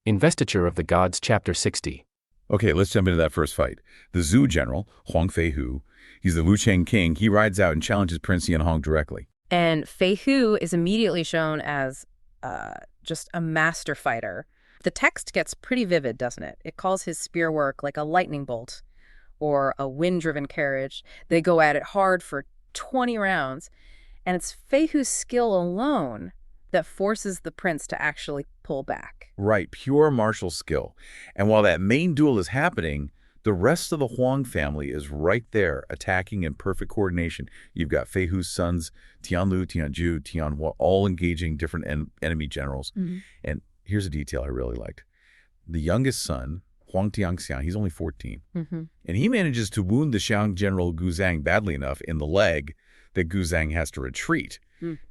Investiture of the Gods, Chapter 60. Okay, let's jump into that first fight. The Zhou general, Huang Feihu, he's the Lucheng king. He rides out and challenges Prince Yanhong directly. And Feihu is immediately shown as just a master fighter. The text gets pretty vivid, doesn't it? It calls his spear work like a lightning bolt or a wind-driven carriage. They go at it hard for 20 rounds, and it's Feihu's skill alone that forces the prince to actually pull back. Right, pure martial skill. And while that main duel is happening, the rest of the Huang family is right there, attacking in perfect coordination. You've got Feihu's sons, Tianlu, Tianzhu, Tianhua, all engaging different enemy generals. And here's a detail I really liked. The youngest son, Huang Tiangxiang, he's only 14. And he manages to wound the Xiang general Gu Zhang badly enough in the leg that Gu Zhang has to retreat.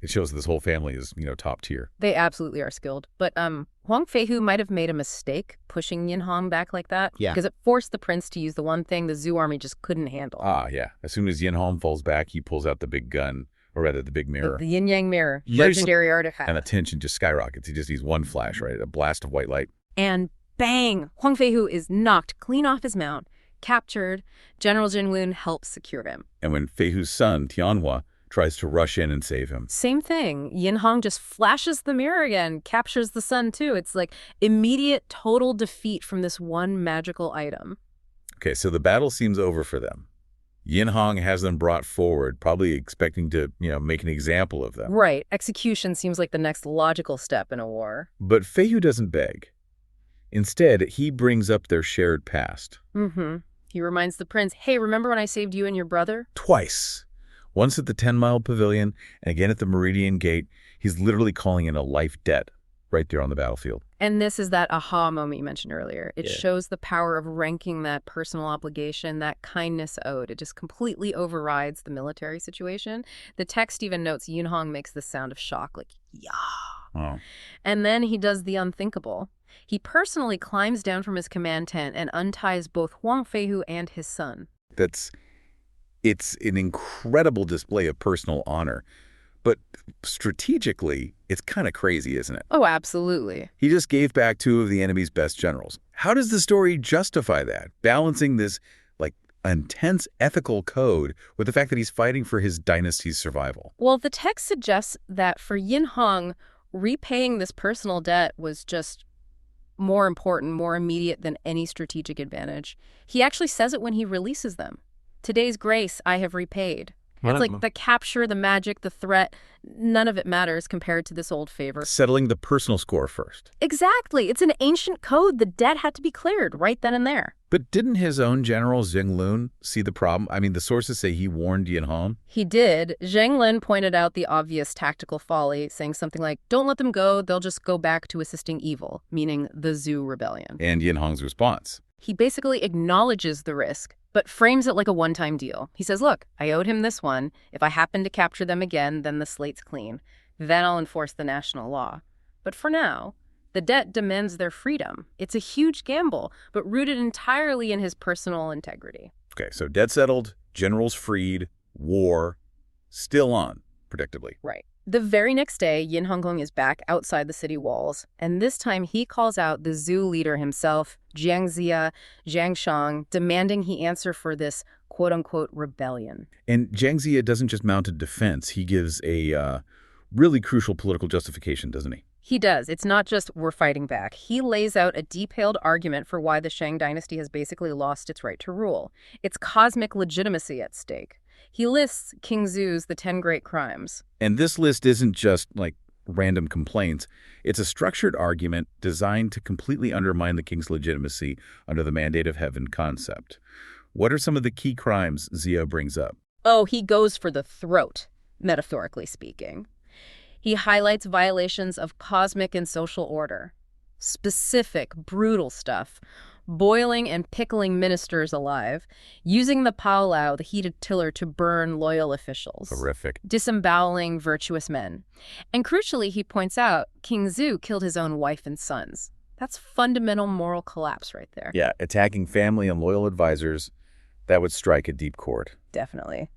It shows this whole family is, top tier. They absolutely are skilled. But Huang Feihu might have made a mistake pushing Yanhong back like that. Yeah. Because it forced the prince to use the one thing the Zhou army just couldn't handle. Yeah. As soon as Yanhong falls back, he pulls out the big gun, or rather the big mirror. The yin-yang mirror, legendary artifact. And the tension just skyrockets. He just needs one flash, right? A blast of white light. And bang! Huang Feihu is knocked clean off his mount, captured. General Jinlun helps secure him. And when Feihu's son, Tianhua, tries to rush in and save him. Same thing. Yanhong just flashes the mirror again, captures the son too. It's like immediate total defeat from this one magical item. Okay, so the battle seems over for them. Yanhong has them brought forward, probably expecting to, make an example of them. Right. Execution seems like the next logical step in a war. But Feihu doesn't beg. Instead, he brings up their shared past. He reminds the prince, hey, remember when I saved you and your brother? Twice. Once at the 10-mile pavilion and again at the Meridian Gate. He's literally calling in a life debt right there on the battlefield. And this is that aha moment you mentioned earlier. It shows the power of ranking that personal obligation, that kindness owed. It just completely overrides the military situation. The text even notes Yanhong makes the sound of shock, like, yeah. Oh. And then he does the unthinkable. He personally climbs down from his command tent and unties both Huang Feihu and his son. It's an incredible display of personal honor. But strategically, it's kind of crazy, isn't it? Oh, absolutely. He just gave back two of the enemy's best generals. How does the story justify that? Balancing this, intense ethical code with the fact that he's fighting for his dynasty's survival. Well, the text suggests that for Yanhong, repaying this personal debt was just more important, more immediate than any strategic advantage. He actually says it when he releases them. Today's grace I have repaid. It's like the capture, the magic, the threat, none of it matters compared to this old favor. Settling the personal score first. Exactly. It's an ancient code. The debt had to be cleared right then and there. But didn't his own general, Jinlun, see the problem? I mean, the sources say he warned Yanhong. He did. Zheng Lin pointed out the obvious tactical folly, saying something like, don't let them go, they'll just go back to assisting evil, meaning the Zhou rebellion. And Yanhong's response. He basically acknowledges the risk, but frames it like a one-time deal. He says, look, I owed him this one. If I happen to capture them again, then the slate's clean. Then I'll enforce the national law. But for now, the debt demands their freedom. It's a huge gamble, but rooted entirely in his personal integrity. Okay, so debt settled, generals freed, war still on, predictably. Right. The very next day, Yin Hongkong is back outside the city walls, and this time he calls out the Zhou leader himself, Jiang Ziya, Zhang Shang, demanding he answer for this quote-unquote rebellion. And Jiang Ziya doesn't just mount a defense. He gives a really crucial political justification, doesn't he? He does. It's not just we're fighting back. He lays out a detailed argument for why the Shang dynasty has basically lost its right to rule. It's cosmic legitimacy at stake. He lists King Zhu's the 10 great crimes. And this list isn't just random complaints. It's a structured argument designed to completely undermine the king's legitimacy under the mandate of heaven concept. What are some of the key crimes Ziya brings up? Oh, he goes for the throat, metaphorically speaking. He highlights violations of cosmic and social order. Specific, brutal stuff. Boiling and pickling ministers alive, using the powwow, the heated tiller, to burn loyal officials. Horrific. Disemboweling virtuous men. And crucially, he points out, King Zhou killed his own wife and sons. That's fundamental moral collapse right there. Yeah, attacking family and loyal advisors, that would strike a deep chord. Definitely.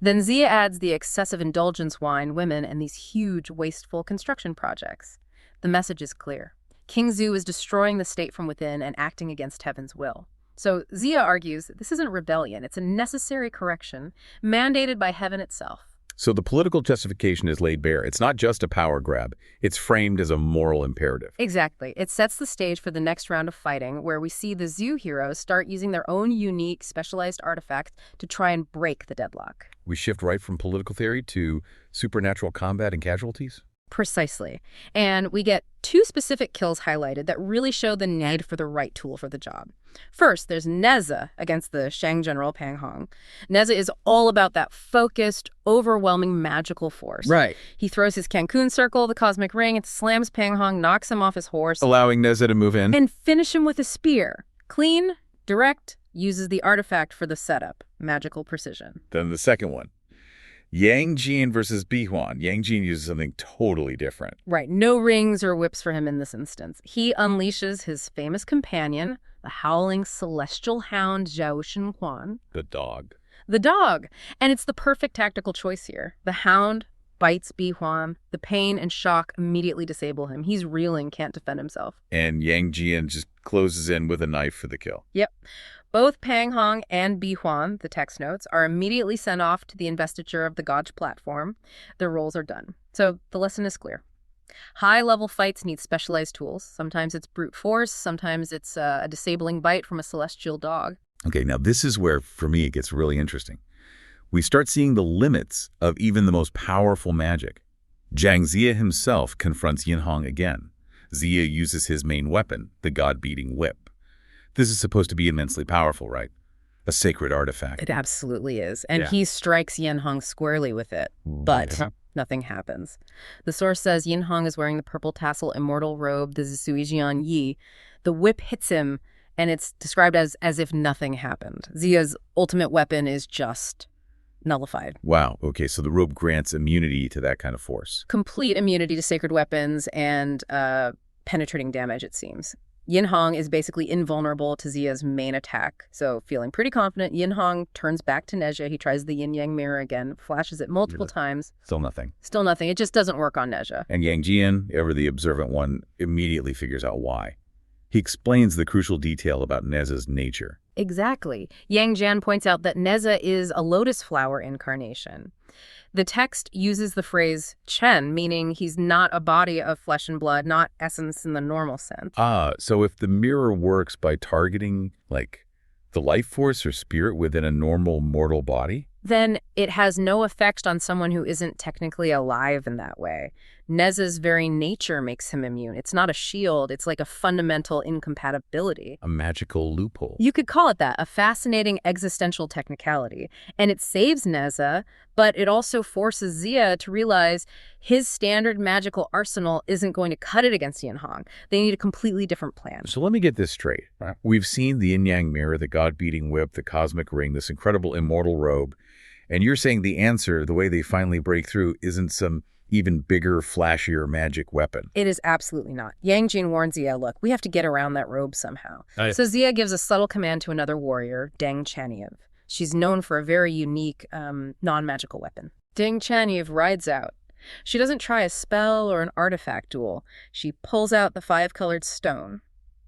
Then Ziya adds the excessive indulgence wine, women, and these huge, wasteful construction projects. The message is clear. King Zhu is destroying the state from within and acting against heaven's will. So Zia argues that this isn't rebellion, it's a necessary correction mandated by heaven itself. So the political justification is laid bare. It's not just a power grab. It's framed as a moral imperative. Exactly. It sets the stage for the next round of fighting, where we see the Zhu heroes start using their own unique, specialized artifacts to try and break the deadlock. We shift right from political theory to supernatural combat and casualties? Precisely. And we get two specific kills highlighted that really show the need for the right tool for the job. First, there's Neza against the Shang general Pang Hong. Neza is all about that focused, overwhelming magical force. Right. He throws his Cancun circle, the cosmic ring, it slams Pang Hong, knocks him off his horse. Allowing Neza to move in. And finish him with a spear. Clean, direct, uses the artifact for the setup. Magical precision. Then the second one. Yang Jin versus Yuan. Yang Jin uses something totally different. Right. No rings or whips for him in this instance. He unleashes his famous companion, the howling celestial hound Zhao Shenhuan. The dog. The dog. And it's the perfect tactical choice here. The hound bites Yuan. The pain and shock immediately disable him. He's reeling, can't defend himself. And Yang Jin just closes in with a knife for the kill. Yep. Both Pang Hong and Yuan, the text notes, are immediately sent off to the investiture of the God's platform. Their roles are done. So the lesson is clear. High-level fights need specialized tools. Sometimes it's brute force. Sometimes it's a disabling bite from a celestial dog. Okay, now this is where, for me, it gets really interesting. We start seeing the limits of even the most powerful magic. Zhang Zia himself confronts Yin Hong again. Zia uses his main weapon, the god-beating whip. This is supposed to be immensely powerful, right? A sacred artifact. It absolutely is. And he strikes Yin Hong squarely with it. But nothing happens. The source says Yin Hong is wearing the purple tassel immortal robe, the Zisuijian Yi. The whip hits him, and it's described as if nothing happened. Zia's ultimate weapon is just nullified. Wow. Okay, so the robe grants immunity to that kind of force. Complete immunity to sacred weapons and penetrating damage, it seems. Yin Hong is basically invulnerable to Zia's main attack. So feeling pretty confident, Yin Hong turns back to Nezha. He tries the yin-yang mirror again, flashes it multiple times. Still nothing. Still nothing. It just doesn't work on Nezha. And Yang Jian, ever the observant one, immediately figures out why. He explains the crucial detail about Neza's nature. Exactly. Yang Jian points out that Neza is a lotus flower incarnation. The text uses the phrase Shen, meaning he's not a body of flesh and blood, not essence in the normal sense. So if the mirror works by targeting, like, the life force or spirit within a normal mortal body? Then it has no effect on someone who isn't technically alive in that way. Neza's very nature makes him immune. It's not a shield. It's like a fundamental incompatibility. A magical loophole. You could call it that, a fascinating existential technicality. And it saves Neza, but it also forces Zia to realize his standard magical arsenal isn't going to cut it against Yin Hong. They need a completely different plan. So let me get this straight. We've seen the yin-yang mirror, the god-beating whip, the cosmic ring, this incredible immortal robe. And you're saying the answer, the way they finally break through, isn't some even bigger, flashier magic weapon. It is absolutely not. Yang Jin warns Zia, look, we have to get around that robe somehow. So Zia gives a subtle command to another warrior, Deng Chaniev. She's known for a very unique, non-magical weapon. Deng Chaniev rides out. She doesn't try a spell or an artifact duel. She pulls out the 5-colored stone,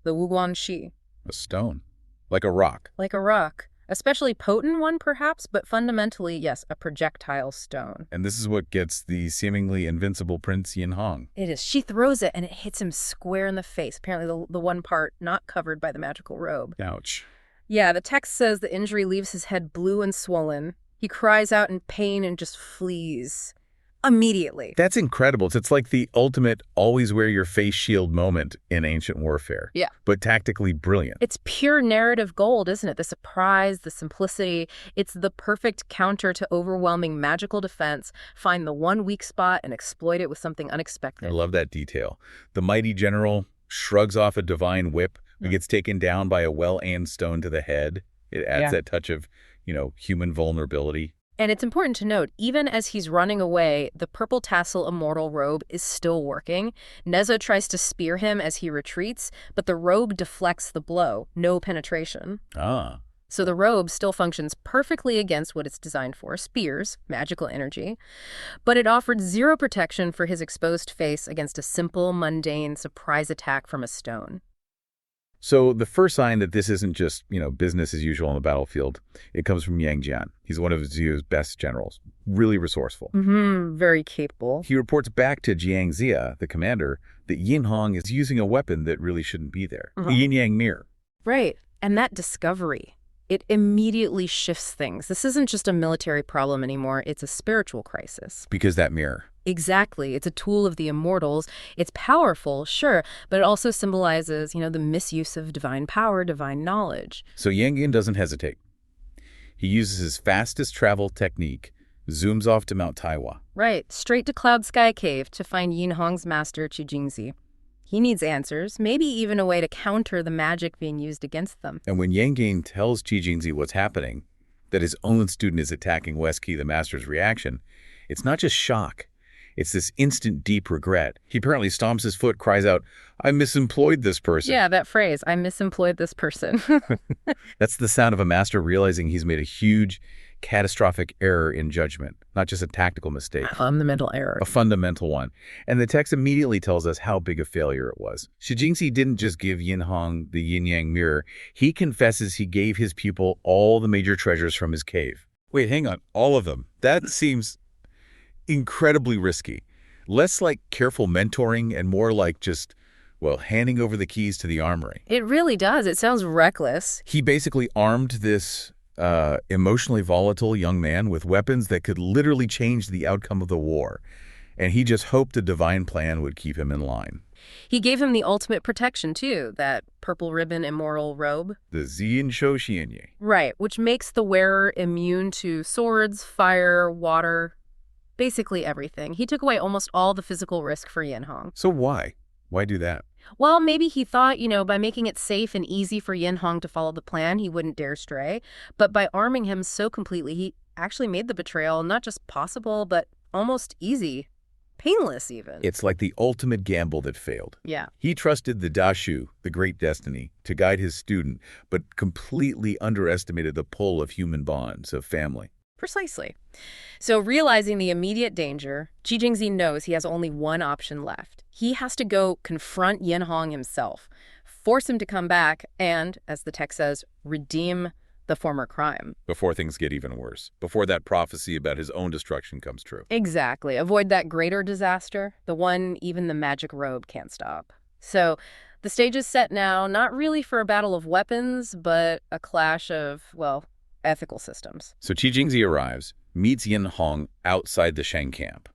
the Wuguan Shi. A stone? Like a rock? Like a rock. Especially potent one, perhaps, but fundamentally, yes, a projectile stone. And this is what gets the seemingly invincible Prince Yin Hong. It is. She throws it, and it hits him square in the face, apparently the one part not covered by the magical robe. Ouch. Yeah, the text says the injury leaves his head blue and swollen. He cries out in pain and just flees. Immediately. That's incredible. It's like the ultimate always wear your face shield moment in ancient warfare. Yeah. But tactically brilliant. It's pure narrative gold, isn't it? The surprise, the simplicity. It's the perfect counter to overwhelming magical defense. Find the one weak spot and exploit it with something unexpected. I love that detail. The mighty general shrugs off a divine whip and gets taken down by a well-aimed stone to the head. It adds that touch of, human vulnerability. And it's important to note, even as he's running away, the purple tassel immortal robe is still working. Neza tries to spear him as he retreats, but the robe deflects the blow. No penetration. So the robe still functions perfectly against what it's designed for, spears, magical energy, but it offered zero protection for his exposed face against a simple, mundane surprise attack from a stone. So the first sign that this isn't just, business as usual on the battlefield, it comes from Yang Jian. He's one of Zhu's best generals, really resourceful. Very capable. He reports back to Jiang Zia, the commander, that Yin Hong is using a weapon that really shouldn't be there, the yin-yang mirror. Right. And that discovery, it immediately shifts things. This isn't just a military problem anymore. It's a spiritual crisis. Because that mirror. Exactly. It's a tool of the immortals. It's powerful, sure, but it also symbolizes, the misuse of divine power, divine knowledge. So Yang Yin doesn't hesitate. He uses his fastest travel technique, zooms off to Mount Taiwa. Right. Straight to Cloud Sky Cave to find Yin Hong's master, Qi Jingzi. He needs answers, maybe even a way to counter the magic being used against them. And when Yang Yin tells Qi Jingzi what's happening, that his own student is attacking West Qi, the master's reaction, it's not just shock. It's this instant, deep regret. He apparently stomps his foot, cries out, "I misemployed this person." Yeah, that phrase, "I misemployed this person." That's the sound of a master realizing he's made a huge, catastrophic error in judgment, not just a tactical mistake. A fundamental error. A fundamental one. And the text immediately tells us how big a failure it was. Shi Jingzi didn't just give Yin Hong the yin-yang mirror. He confesses he gave his pupil all the major treasures from his cave. Wait, hang on. All of them? That seems incredibly risky. Less like careful mentoring and more like just, handing over the keys to the armory. It really does. It sounds reckless. He basically armed this emotionally volatile young man with weapons that could literally change the outcome of the war. And he just hoped a divine plan would keep him in line. He gave him the ultimate protection, too, that purple ribbon immortal robe. The Ziyin Shou Xianye. Right, which makes the wearer immune to swords, fire, water, basically everything. He took away almost all the physical risk for Yin Hong. So why? Why do that? Well, maybe he thought, by making it safe and easy for Yin Hong to follow the plan, he wouldn't dare stray. But by arming him so completely, he actually made the betrayal not just possible, but almost easy. Painless, even. It's like the ultimate gamble that failed. Yeah. He trusted the Dashu, the great destiny, to guide his student, but completely underestimated the pull of human bonds, of family. Precisely. So realizing the immediate danger, Qi Jingzi knows he has only one option left. He has to go confront Yin Hong himself, force him to come back, and, as the text says, redeem the former crime. Before things get even worse. Before that prophecy about his own destruction comes true. Exactly. Avoid that greater disaster, the one even the magic robe can't stop. So the stage is set now, not really for a battle of weapons, but a clash of, ethical systems. So Qi Jingzi arrives, meets Yin Hong outside the Shen camp.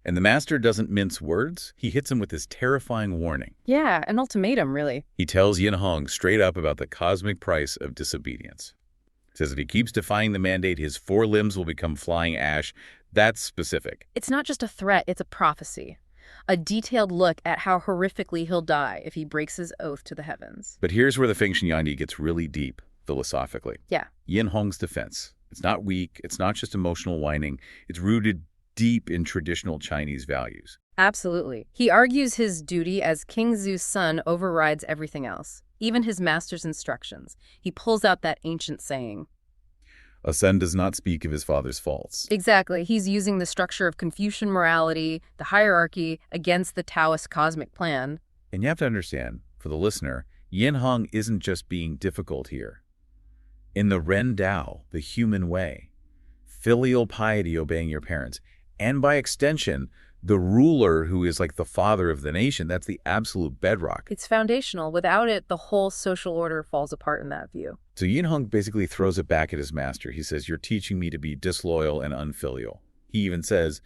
And the master doesn't mince words. He hits him with this terrifying warning. Yeah, an ultimatum, really. He tells Yin Hong straight up about the cosmic price of disobedience. Says if he keeps defying the mandate, his 4 limbs will become flying ash. That's specific. It's not just a threat, it's a prophecy. A detailed look at how horrifically he'll die if he breaks his oath to the heavens. But here's where the Fengxian Yandi gets really deep, philosophically. Yeah. Yin Hong's defense. It's not weak. It's not just emotional whining. It's rooted deep in traditional Chinese values. Absolutely. He argues his duty as King Zhu's son overrides everything else, even his master's instructions. He pulls out that ancient saying. A son does not speak of his father's faults. Exactly. He's using the structure of Confucian morality, the hierarchy, against the Taoist cosmic plan. And you have to understand, for the listener, Yin Hong isn't just being difficult here. In the Ren Dao, the human way, filial piety, obeying your parents, and by extension, the ruler who is like the father of the nation, that's the absolute bedrock. It's foundational. Without it, the whole social order falls apart in that view. So Yin Hong basically throws it back at his master. He says, you're teaching me to be disloyal and unfilial. He even says,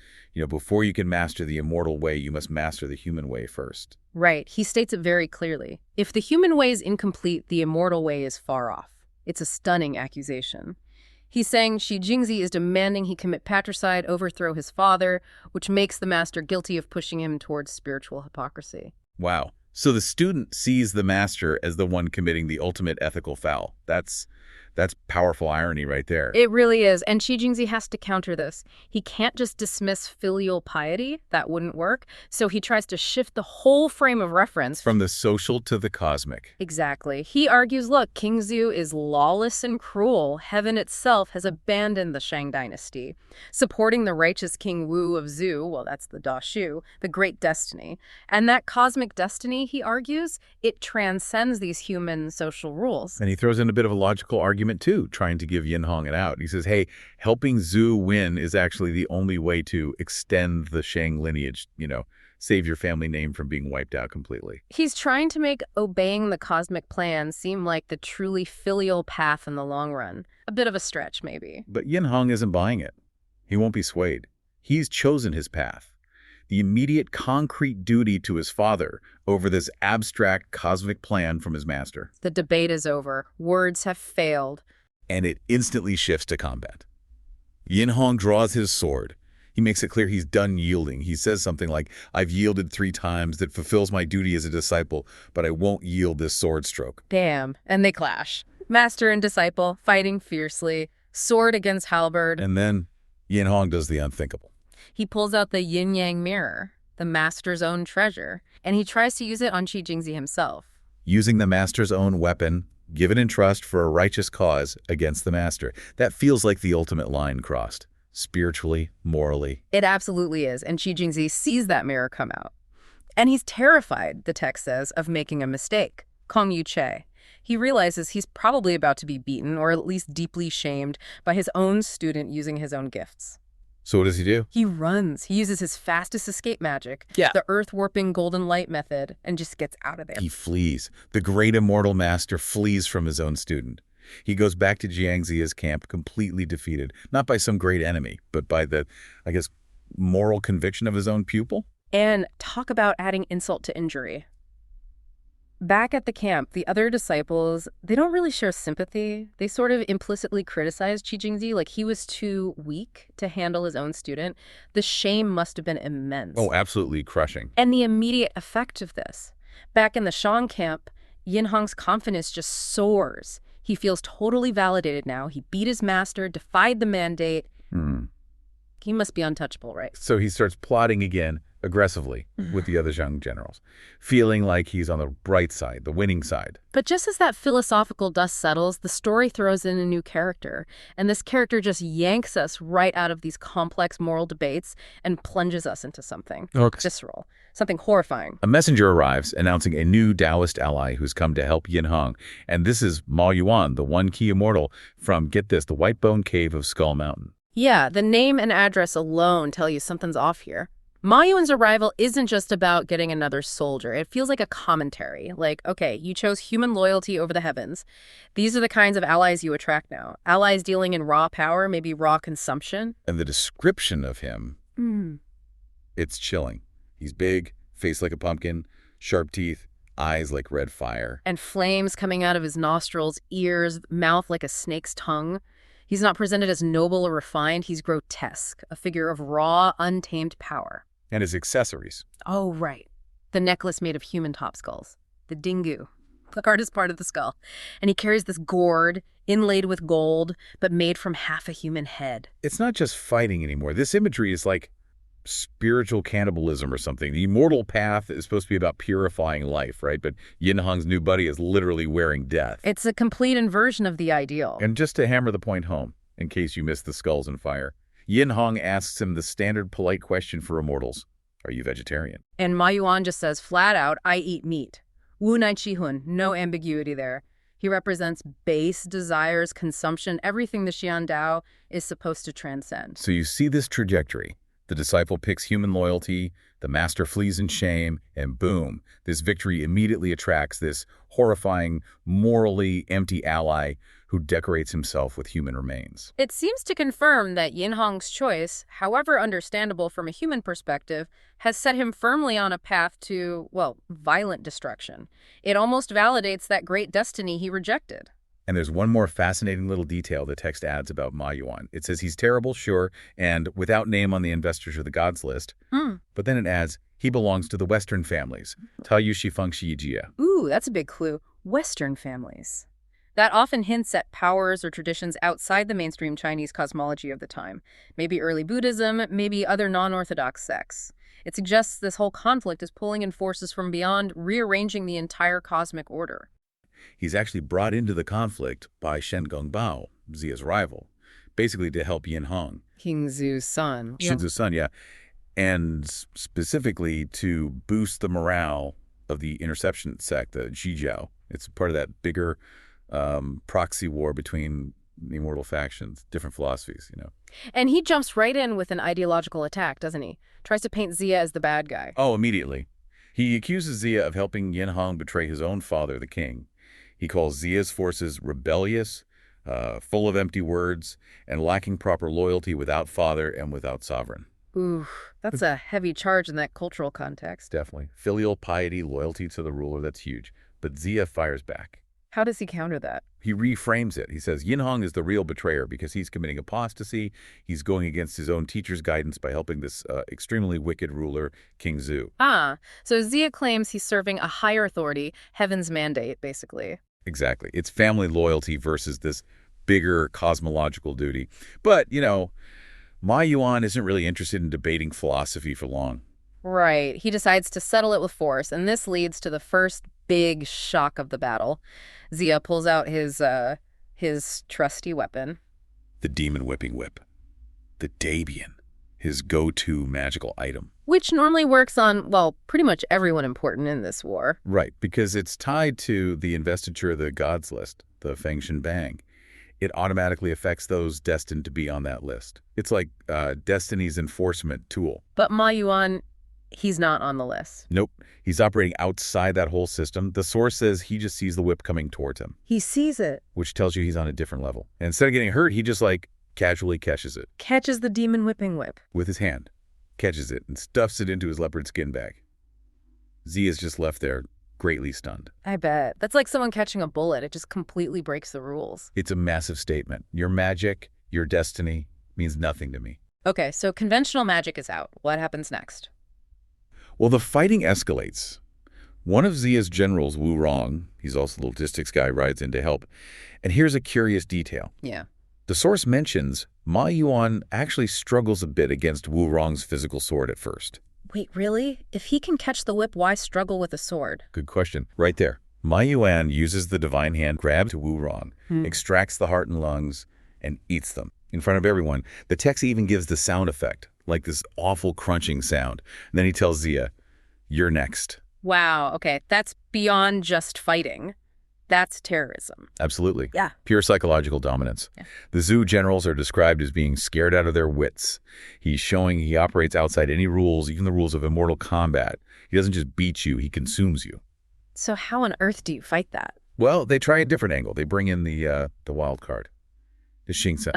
before you can master the immortal way, you must master the human way first. Right. He states it very clearly. If the human way is incomplete, the immortal way is far off. It's a stunning accusation. He's saying Qi Jingzi is demanding he commit patricide, overthrow his father, which makes the master guilty of pushing him towards spiritual hypocrisy. Wow. So the student sees the master as the one committing the ultimate ethical foul. That's That's powerful irony right there. It really is, and Xi Jingzi has to counter this. He can't just dismiss filial piety. That wouldn't work. So he tries to shift the whole frame of reference. From the social to the cosmic. Exactly. He argues, look, King Zhu is lawless and cruel. Heaven itself has abandoned the Shang dynasty, supporting the righteous King Wu of Zhu, well, that's the Da Shu, the great destiny. And that cosmic destiny, he argues, it transcends these human social rules. And he throws in a bit of a logical argument, too, trying to give Yin Hong an out. He says, hey, helping Zhu win is actually the only way to extend the Shang lineage, save your family name from being wiped out completely. He's trying to make obeying the cosmic plan seem like the truly filial path in the long run. A bit of a stretch, maybe. But Yin Hong isn't buying it. He won't be swayed. He's chosen his path. The immediate concrete duty to his father over this abstract cosmic plan from his master. The debate is over. Words have failed. And it instantly shifts to combat. Yin Hong draws his sword. He makes it clear he's done yielding. He says something like, I've yielded 3 times. That fulfills my duty as a disciple, but I won't yield this sword stroke. Damn. And they clash. Master and disciple fighting fiercely, sword against halberd. And then Yin Hong does the unthinkable. He pulls out the yin-yang mirror, the master's own treasure, and he tries to use it on Xi Jingzi himself. Using the master's own weapon, given in trust for a righteous cause against the master. That feels like the ultimate line crossed, spiritually, morally. It absolutely is, and Xi Jingzi sees that mirror come out. And he's terrified, the text says, of making a mistake. Kong Yu Che. He realizes he's probably about to be beaten, or at least deeply shamed, by his own student using his own gifts. So what does he do? He runs. He uses his fastest escape magic, the earth-warping golden light method, and just gets out of there. He flees. The great immortal master flees from his own student. He goes back to Jiangzi's camp completely defeated, not by some great enemy, but by the, moral conviction of his own pupil. And talk about adding insult to injury. Back at the camp, the other disciples, they don't really share sympathy. They sort of implicitly criticize Xi Jingzi, like he was too weak to handle his own student. The shame must have been immense. Oh, absolutely crushing. And the immediate effect of this. Back in the Shang camp, Yin Hong's confidence just soars. He feels totally validated now. He beat his master, defied the mandate. He must be untouchable, right? So he starts plotting again, aggressively, with the other young generals, feeling like he's on the bright side, the winning side. But just as that philosophical dust settles, the story throws in a new character. And this character just yanks us right out of these complex moral debates and plunges us into something visceral, something horrifying. A messenger arrives announcing a new Taoist ally who's come to help Yin Hong. And this is Ma Yuan, the one key immortal from, get this, the White Bone Cave of Skull Mountain. Yeah, the name and address alone tell you something's off here. Ma Yuan's arrival isn't just about getting another soldier. It feels like a commentary. Like, okay, you chose human loyalty over the heavens. These are the kinds of allies you attract now. Allies dealing in raw power, maybe raw consumption. And the description of him, it's chilling. He's big, face like a pumpkin, sharp teeth, eyes like red fire. And flames coming out of his nostrils, ears, mouth like a snake's tongue. He's not presented as noble or refined. He's grotesque, a figure of raw, untamed power. And his accessories. Oh, right. The necklace made of human top skulls. The dingu. The hardest part of the skull. And he carries this gourd, inlaid with gold, but made from half a human head. It's not just fighting anymore. This imagery is like spiritual cannibalism or something. The immortal path is supposed to be about purifying life, right? But Yin Hong's new buddy is literally wearing death. It's a complete inversion of the ideal. And just to hammer the point home, in case you missed the skulls and fire, Yin Hong asks him the standard polite question for immortals. Are you vegetarian? And Ma Yuan just says flat out, I eat meat. Wu Nai Chi Hun, no ambiguity there. He represents base desires, consumption, everything the Xian Dao is supposed to transcend. So you see this trajectory. The disciple picks human loyalty, the master flees in shame, and boom, this victory immediately attracts this horrifying, morally empty ally who decorates himself with human remains. It seems to confirm that Yin Hong's choice, however understandable from a human perspective, has set him firmly on a path to, well, violent destruction. It almost validates that great destiny he rejected. And there's one more fascinating little detail the text adds about Ma Yuan. It says he's terrible, sure, and without name on the Investiture of the Gods list. But then it adds, he belongs to the Western families. Ta Yu Shi Feng Shi Jia. Ooh, that's a big clue. Western families. That often hints at powers or traditions outside the mainstream Chinese cosmology of the time. Maybe early Buddhism, maybe other non-orthodox sects. It suggests this whole conflict is pulling in forces from beyond, rearranging the entire cosmic order. He's actually brought into the conflict by Shen Gongbao, Zia's rival, basically to help Yin Hong. King Zu's son. Shin Tzu's son, yeah. And specifically to boost the morale of the interception sect, the Zhijiao. It's part of that bigger proxy war between the immortal factions, different philosophies, you know. And he jumps right in with an ideological attack, doesn't he? Tries to paint Zia as the bad guy. Oh, immediately. He accuses Zia of helping Yin Hong betray his own father, the king. He calls Zia's forces rebellious, full of empty words, and lacking proper loyalty without father and without sovereign. Ooh, that's a heavy charge in that cultural context. Definitely. Filial piety, loyalty to the ruler, that's huge. But Zia fires back. How does he counter that? He reframes it. He says Yin Hong is the real betrayer because he's committing apostasy. He's going against his own teacher's guidance by helping this extremely wicked ruler, King Zu. Ah, so Zia claims he's serving a higher authority, heaven's mandate, basically. Exactly. It's family loyalty versus this bigger cosmological duty. But, you know, Ma Yuan isn't really interested in debating philosophy for long. Right. He decides to settle it with force, and this leads to the first big shock of the battle. Zia pulls out his trusty weapon. The demon whipping whip. The Dabian. His go-to magical item. Which normally works on, well, pretty much everyone important in this war. Right, because it's tied to the Investiture of the Gods list, the Feng Shen Bang. It automatically affects those destined to be on that list. It's like Destiny's enforcement tool. But Ma Yuan, he's not on the list. Nope. He's operating outside that whole system. The source says he just sees the whip coming towards him. He sees it. Which tells you he's on a different level. And instead of getting hurt, he just casually catches it. Catches the demon whipping whip. With his hand. Catches it and stuffs it into his leopard skin bag. Zia's just left there, greatly stunned. I bet. That's like someone catching a bullet. It just completely breaks the rules. It's a massive statement. Your magic, your destiny, means nothing to me. Okay, so conventional magic is out. What happens next? Well, the fighting escalates. One of Zia's generals, Wu Rong, he's also the logistics guy, rides in to help. And here's a curious detail. Yeah. The source mentions Ma Yuan actually struggles a bit against Wu Rong's physical sword at first. Wait, really? If he can catch the whip, why struggle with a sword? Good question. Right there. Ma Yuan uses the divine hand, grabs Wu Rong, extracts the heart and lungs, and eats them in front of everyone. The text even gives the sound effect, like this awful crunching sound. And then he tells Zia, "You're next." Wow, okay. That's beyond just fighting. That's terrorism. Absolutely. Yeah. Pure psychological dominance. Yeah. The Zhu generals are described as being scared out of their wits. He's showing he operates outside any rules, even the rules of immortal combat. He doesn't just beat you, he consumes you. So how on earth do you fight that? Well, they try a different angle. They bring in the wild card, the Xingsa.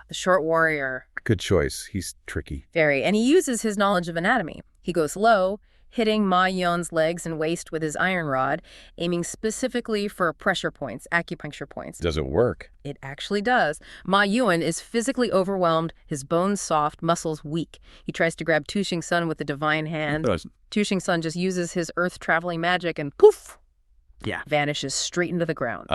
The short warrior. Good choice. He's tricky. Very. And he uses his knowledge of anatomy. He goes low, hitting Ma Yuan's legs and waist with his iron rod, aiming specifically for pressure points, acupuncture points. Does it work? It actually does. Ma Yuan is physically overwhelmed, his bones soft, muscles weak. He tries to grab Tu Xing with the divine hand. Tu Xing just uses his earth-traveling magic and poof! Yeah. Vanishes straight into the ground.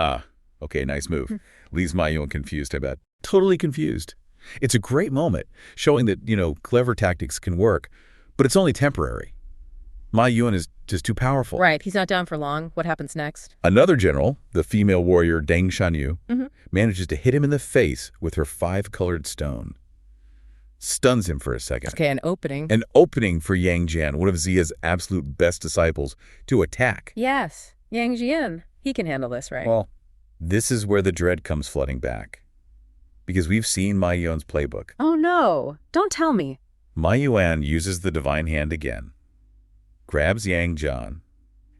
Okay, nice move. Leaves Ma Yuan confused, I bet. Totally confused. It's a great moment, showing that, clever tactics can work, but it's only temporary. Ma Yuan is just too powerful. Right, he's not down for long. What happens next? Another general, the female warrior Deng Shanyu, manages to hit him in the face with her 5-colored stone. Stuns him for a second. Okay, an opening. An opening for Yang Jian, one of Zia's absolute best disciples, to attack. Yes, Yang Jian. He can handle this, right? Well, this is where the dread comes flooding back. Because we've seen Ma Yuan's playbook. Oh no, don't tell me. Ma Yuan uses the divine hand again, grabs Yang Jian,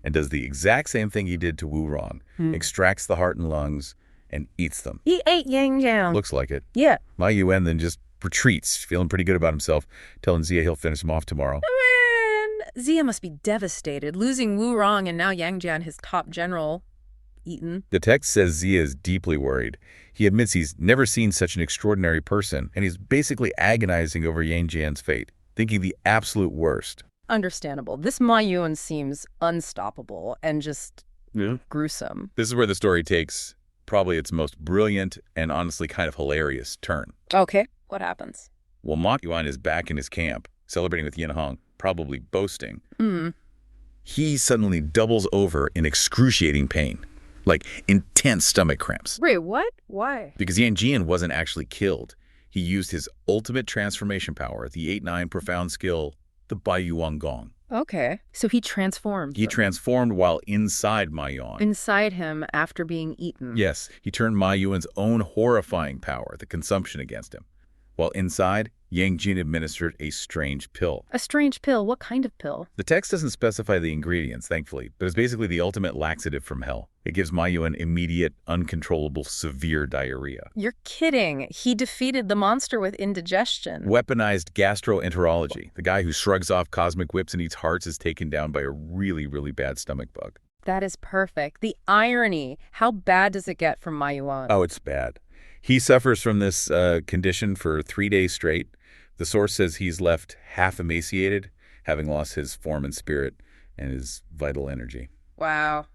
and does the exact same thing he did to Wu Rong, extracts the heart and lungs, and eats them. He ate Yang Jian. Looks like it. Yeah. Ma Yuan then just retreats, feeling pretty good about himself, telling Zia he'll finish him off tomorrow. Man, Zia must be devastated, losing Wu Rong and now Yang Jian, his top general, eaten. The text says Zia is deeply worried. He admits he's never seen such an extraordinary person, and he's basically agonizing over Yang Jian's fate, thinking the absolute worst. Understandable. This Ma Yuan seems unstoppable and just gruesome. This is where the story takes probably its most brilliant and honestly kind of hilarious turn. Okay, what happens? Well, Ma Yuan is back in his camp, celebrating with Yin Hong, probably boasting. He suddenly doubles over in excruciating pain, like intense stomach cramps. Wait, what? Why? Because Yang Jian wasn't actually killed. He used his ultimate transformation power, the 8-9 profound skill, the Bai Yuan Gong. Okay, so he transformed. He transformed while inside Ma Yuan. Inside him after being eaten. Yes, he turned Ma Yuan's own horrifying power, the consumption, against him. While inside, Yang Jin administered a strange pill. A strange pill? What kind of pill? The text doesn't specify the ingredients, thankfully, but it's basically the ultimate laxative from hell. It gives Ma Yuan immediate, uncontrollable, severe diarrhea. You're kidding. He defeated the monster with indigestion. Weaponized gastroenterology. The guy who shrugs off cosmic whips and eats hearts is taken down by a really, really bad stomach bug. That is perfect. The irony. How bad does it get from Ma Yuan? Oh, it's bad. He suffers from this condition for 3 days straight. The source says he's left half emaciated, having lost his form and spirit and his vital energy. Wow.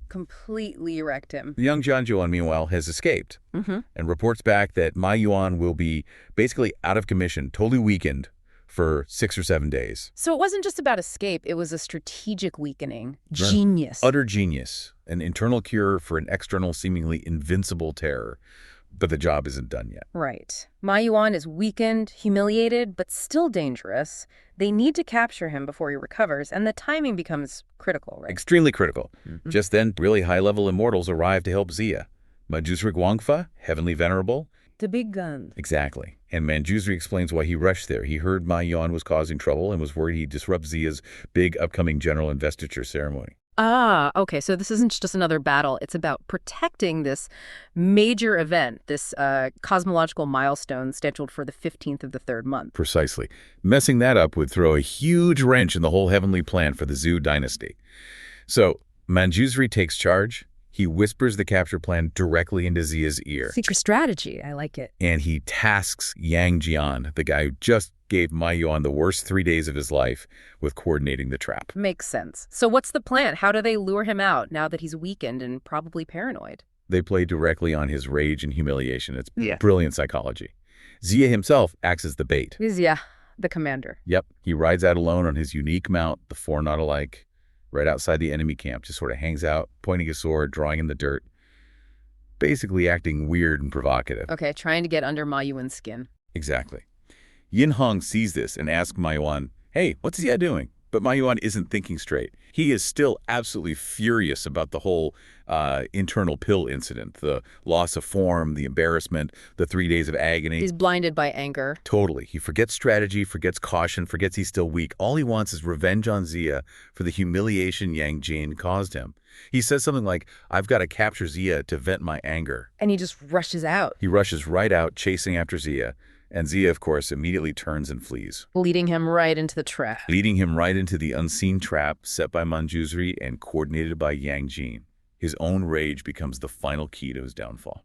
Completely wrecked him. The young Jian Zhuan, meanwhile, has escaped and reports back that Ma Yuan will be basically out of commission, totally weakened for 6 or 7 days. So it wasn't just about escape. It was a strategic weakening. Right. Genius. Utter genius. An internal cure for an external, seemingly invincible terror. But the job isn't done yet. Right. Ma Yuan is weakened, humiliated, but still dangerous. They need to capture him before he recovers, and the timing becomes critical, right? Extremely critical. Just then, really high-level immortals arrive to help Xia. Manjusri Guangfa, heavenly venerable. The big gun. Exactly. And Manjusri explains why he rushed there. He heard Ma Yuan was causing trouble and was worried he'd disrupt Xia's big upcoming general investiture ceremony. Ah, okay. So this isn't just another battle. It's about protecting this major event, this cosmological milestone scheduled for the 15th of the 3rd month. Precisely. Messing that up would throw a huge wrench in the whole heavenly plan for the Zhou dynasty. So Manjusri takes charge. He whispers the capture plan directly into Xia's ear. Secret strategy. I like it. And he tasks Yang Jian, the guy who just gave Ma Yuan the worst 3 days of his life, with coordinating the trap. Makes sense. So what's the plan? How do they lure him out now that he's weakened and probably paranoid? They play directly on his rage and humiliation. It's brilliant psychology. Xia himself acts as the bait. Yeah, the commander. Yep. He rides out alone on his unique mount, the 4 not alike, right outside the enemy camp, just sort of hangs out, pointing his sword, drawing in the dirt, basically acting weird and provocative. Okay, trying to get under Ma Yuan's skin. Exactly. Yin Hong sees this and asks Ma Yuan, hey, what's Xia doing? But Ma Yuan isn't thinking straight. He is still absolutely furious about the whole internal pill incident, the loss of form, the embarrassment, the 3 days of agony. He's blinded by anger. Totally. He forgets strategy, forgets caution, forgets he's still weak. All he wants is revenge on Xia for the humiliation Yang Jin caused him. He says something like, I've got to capture Xia to vent my anger. And he just rushes out. He rushes right out, chasing after Xia. And Xia, of course, immediately turns and flees. Leading him right into the trap. Leading him right into the unseen trap set by Manjusri and coordinated by Yang Jin. His own rage becomes the final key to his downfall.